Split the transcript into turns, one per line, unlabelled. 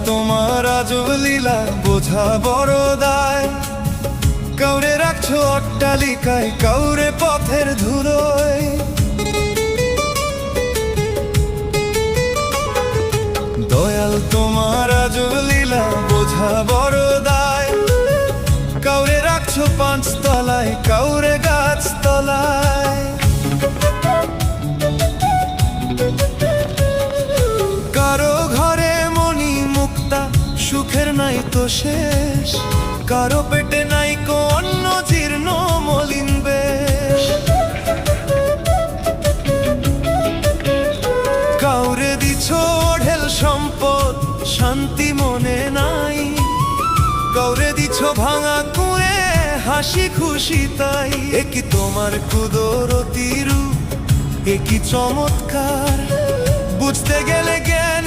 তোমার আজব লীলা বোঝা বড় দায়। কাউরে রাখছো অট্টালিকায়, কাউরে পথের ধুলোয়। দয়াল তোমার আজব লীলা বোঝা বড় দায়। কাউরে রাখছো 5 তলায়, কাউরে গাছ তলায়। কারো ঘরে মণি মুক্তা, সুখের নাই তো শেষ। কারো পেটে নাই কো অন্ন, জীর্ণ মলিন বেশ। কাউরে দিছো ঢেল সম্পদ, শান্তি মনে নাই। কাউরে দিছো ভাঙা কুঁয়ে, হাসি খুশি তাই। একই তোমার কুদরতি রূপ, একই চমৎকার। বুঝতে গেলে জ্ঞান